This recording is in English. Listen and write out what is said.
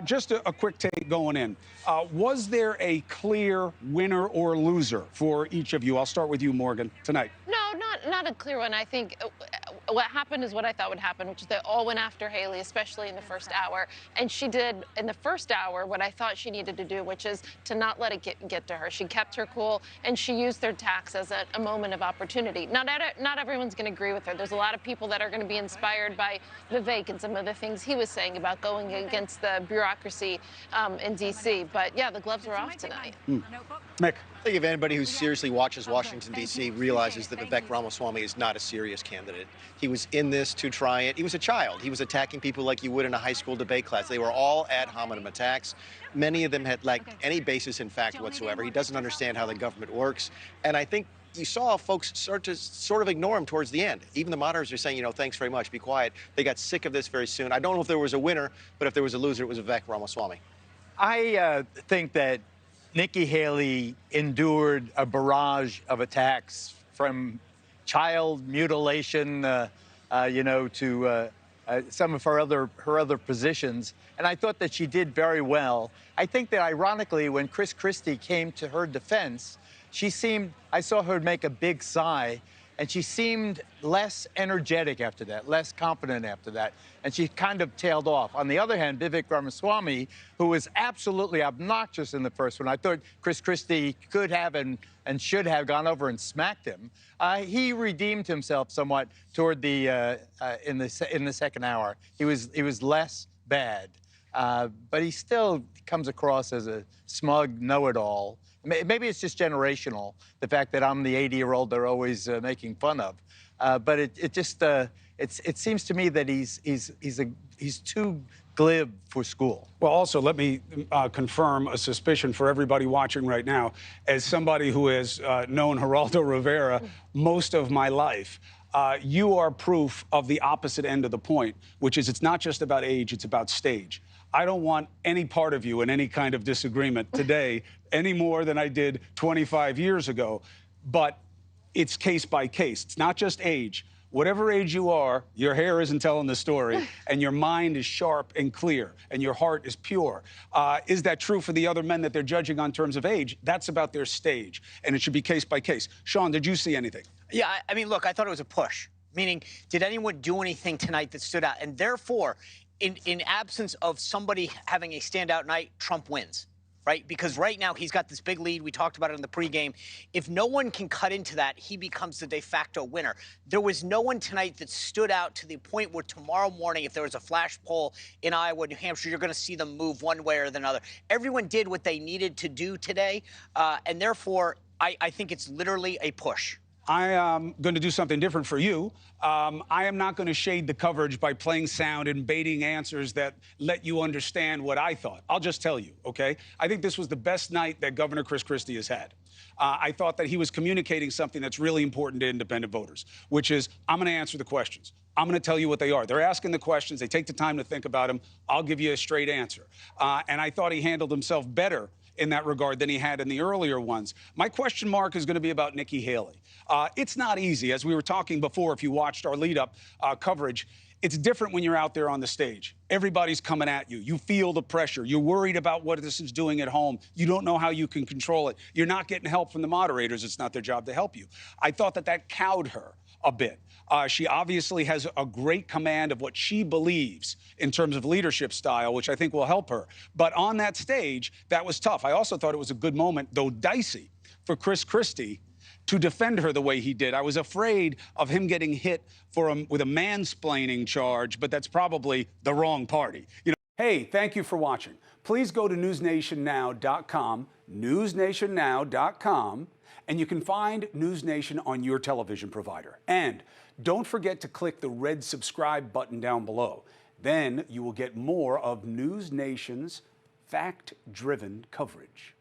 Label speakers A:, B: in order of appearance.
A: Just a quick take going in. Was there a clear winner or loser for each of you? I'll start with you, Morgan, tonight.
B: No, not a clear one. I think what happened is what I thought would happen, which is they all went after Haley, especially in the first hour. And she did, in the first hour, what I thought she needed to do, which is to not let it get to her. She kept her cool, and she used their attacks as a moment of opportunity. Not everyone's going to agree with her. There's a lot of people that are going to be inspired by Vivek and some of the things he was saying about going against the bureaucracy in D.C. But, yeah, the gloves were off tonight.
A: Mick.
C: I think if anybody who seriously watches Washington, D.C. realizes that Vivek Ramaswamy is not a serious candidate. He was in this to try it. He was a child. He was attacking people like you would in a high school debate class. They were all ad hominem attacks. Many of them had like any basis in fact whatsoever. He doesn't understand how the government works. And I think you saw folks start to sort of ignore him towards the end. Even the moderators are saying, you know, thanks very much, be quiet. They got sick of this very soon. I don't know if there was a winner, but if there was a loser, it was Vivek Ramaswamy.
D: I think that Nikki Haley endured a barrage of attacks from child mutilation, to some of her other positions, and I thought that she did very well. I think that ironically, when Chris Christie came to her defense, I saw her make a big sigh, and she seemed less energetic after that, less confident after that, and she kind of tailed off. On the other hand, Vivek Ramaswamy, who was absolutely obnoxious in the first one, I thought Chris Christie could have and should have gone over and smacked him. He redeemed himself somewhat toward the in the second hour. He was less bad, but he still comes across as a smug know-it-all. Maybe it's just generational, the fact that I'm the 80-year-old they're always making fun of. But it seems to me that he's too glib for school.
A: Well, also, let me confirm a suspicion for everybody watching right now. As somebody who has known Geraldo Rivera most of my life, you are proof of the opposite end of the point, which is it's not just about age, it's about stage. I don't want any part of you in any kind of disagreement today any more than I did 25 years ago. But it's case by case. It's not just age. Whatever age you are, your hair isn't telling the story, and your mind is sharp and clear, and your heart is pure. Is that true for the other men that they're judging on terms of age? That's about their stage, and it should be case by case. Sean, did you see anything?
E: Yeah, I mean, look, I thought it was a push. Meaning, did anyone do anything tonight that stood out? And therefore, in absence of somebody having a standout night, Trump wins, right? Because right now he's got this big lead. We talked about it in the pregame. If no one can cut into that, he becomes the de facto winner. There was no one tonight that stood out to the point where tomorrow morning, if there was a flash poll in Iowa, New Hampshire, you're going to see them move one way or the other. Everyone did what they needed to do today, and therefore, I think it's literally a push.
A: I am going to do something different for you. I am not going to shade the coverage by playing sound and baiting answers that let you understand what I thought. I'll just tell you, okay? I think this was the best night that Governor Chris Christie has had. I thought that he was communicating something that's really important to independent voters, which is, I'm going to answer the questions. I'm going to tell you what they are. They're asking the questions. They take the time to think about them. I'll give you a straight answer. And I thought he handled himself better in that regard than he had in the earlier ones. My question mark is going to be about Nikki Haley. It's not easy. As we were talking before, if you watched our lead-up coverage, it's different when you're out there on the stage. Everybody's coming at you. You feel the pressure. You're worried about what this is doing at home. You don't know how you can control it. You're not getting help from the moderators. It's not their job to help you. I thought that cowed her a bit. She obviously has a great command of what she believes in terms of leadership style, which I think will help her. But on that stage, that was tough. I also thought it was a good moment, though dicey, for Chris Christie to defend her the way he did. I was afraid of him getting hit with a mansplaining charge, but that's probably the wrong party. Hey, thank you for watching. Please go to newsnationnow.com, newsnationnow.com, and you can find NewsNation on your television provider. And don't forget to click the red subscribe button down below. Then you will get more of NewsNation's fact-driven coverage.